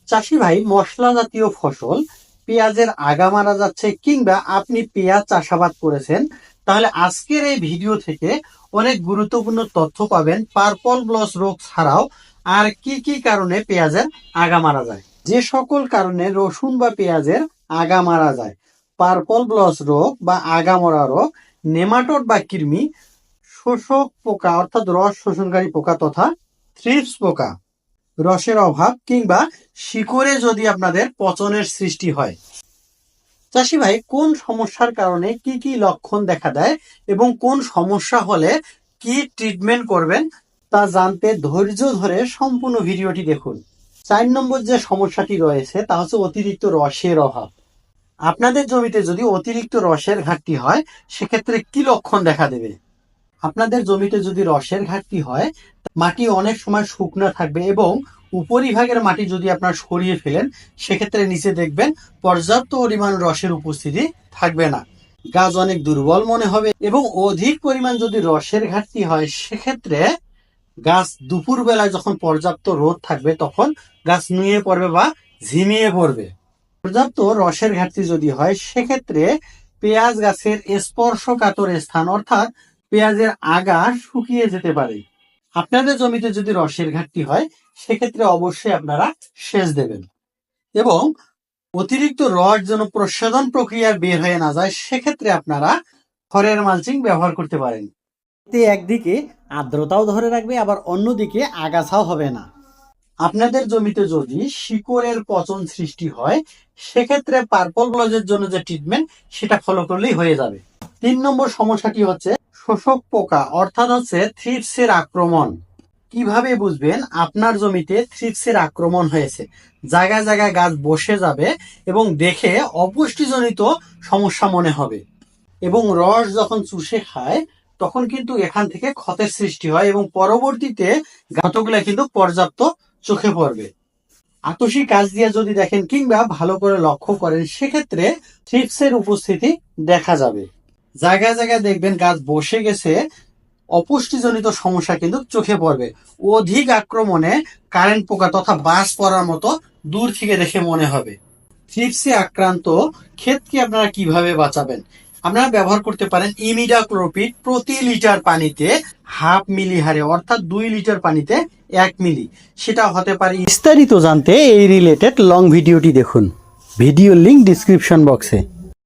চাষি ভাই, মশলা জাতীয় ফসল পেঁয়াজের আগা মারা যাচ্ছে কিংবা আপনি পেঁয়াজ চাষাবাদ করেছেন, তাহলে আজকের এই ভিডিও থেকে অনেক গুরুত্বপূর্ণ তথ্য পাবেন পার্পল ব্লস রোগ ছাড়াও আর কি কি কারণে পেঁয়াজের আগা মারা যায়। যে সকল কারণে রসুন বা পেঁয়াজের আগা মারা যায়, পার্পল ব্লস রোগ বা আগা মরা রোগ, নেমাটোড বা কৃমি, শোষক পোকা অর্থাৎ রস শোষণকারী পোকা তথা থ্রিপস পোকা, রসের অভাব কিংবা শিকড়ে যদি আপনাদের পচনের সৃষ্টি হয়। চাষি ভাই, কোন সমস্যার কারণে কি কি লক্ষণ দেখা দেয় এবং কোন সমস্যা হলে কি ট্রিটমেন্ট করবেন তা জানতে ধৈর্য ধরে সম্পূর্ণ ভিডিওটি দেখুন। 4 নম্বর যে সমস্যাটি রয়েছে তা হচ্ছে অতিরিক্ত রসের অভাব। আপনাদের জমিতে যদি অতিরিক্ত রসের ঘাটতি হয়, সেক্ষেত্রে কি লক্ষণ দেখা দেবে? আপনাদের জমিতে যদি রসের ঘাটতি হয়, মাটি অনেক সময় শুকনো থাকবে এবং উপরিভাগের মাটি যদি আপনারা সরিয়ে ফেলেন, সেক্ষেত্রে নিচে দেখবেন পর্যাপ্ত পরিমাণ রসের উপস্থিতি থাকবে না। গাছ অনেক দুর্বল মনে হবে এবং অধিক পরিমাণ যদি রসের ঘাটতি হয়, সেক্ষেত্রে গাছ দুপুর বেলায় যখন পর্যাপ্ত রোদ থাকবে তখন গাছ নুয়ে পড়বে বা ঝিমিয়ে পড়বে। পর্যাপ্ত রসের ঘাটতি যদি হয়, সেক্ষেত্রে পেঁয়াজ গাছের স্পর্শকাতর স্থান অর্থাৎ পেঁয়াজের আগা শুকিয়ে যেতে পারে। আপনাদের জমিতে যদি রসের ঘাটতি হয়, সেক্ষেত্রে অবশ্যই আপনারা সেচ দেবেন এবং অতিরিক্ত রস যেন প্রসাধন প্রক্রিয়া বের হয়ে না যায়, সেক্ষেত্রে আপনারা খড়ের মালচিং ব্যবহার করতে পারেন। এতে একদিকে আর্দ্রতাও ধরে রাখবে, আবার অন্যদিকে আগাছাও হবে না। আপনাদের জমিতে যদি শিকড়ের পচন সৃষ্টি হয়, সেক্ষেত্রে পার্পল ব্লজের জন্য যে ট্রিটমেন্ট সেটা ফলো করলেই হয়ে যাবে। 3 নম্বর সমস্যাটি হচ্ছে শোষক পোকা অর্থাৎ হচ্ছে থ্রিপসের আক্রমণ। কিভাবে বুঝবেন আপনার জমিতে থ্রিপসের আক্রমণ হয়েছে? জায়গায় জায়গায় গাছ বসে যাবে এবং দেখে অপুষ্টিজনিত সমস্যা মনে হবে এবং রস যখন চুষে খায় তখন কিন্তু এখান থেকে ক্ষতের সৃষ্টি হয় এবং পরবর্তীতে ক্ষতগুলা কিন্তু পর্যাপ্ত চোখে পড়বে। আতসী কাজ দিয়ে যদি দেখেন কিংবা ভালো করে লক্ষ্য করেন, সেক্ষেত্রে থ্রিপসের উপস্থিতি দেখা যাবে। জায়গায় জায়গায় দেখবেন গাছ বসে গেছে, অপুষ্টিজনিত সমস্যা কিন্তু চোখে পড়বে। অধিক আক্রমণে কারেন্ট পোকা তথা বাস পড়ার মতো দূর থেকে দেখে মনে হবে। থ্রিপসে আক্রান্ত ক্ষেতকে আপনারা কিভাবে বাঁচাবেন? আপনারা ব্যবহার করতে পারেন ইমিডাক্লোপিড প্রতি লিটার পানিতে হাফ মিলি হারে অর্থাৎ 2 লিটার পানিতে 1 মিলি, সেটা হতে পারে। বিস্তারিত জানতে এই রিলেটেড লং ভিডিওটি দেখুন, ভিডিও লিংক ডিসক্রিপশন বক্সে।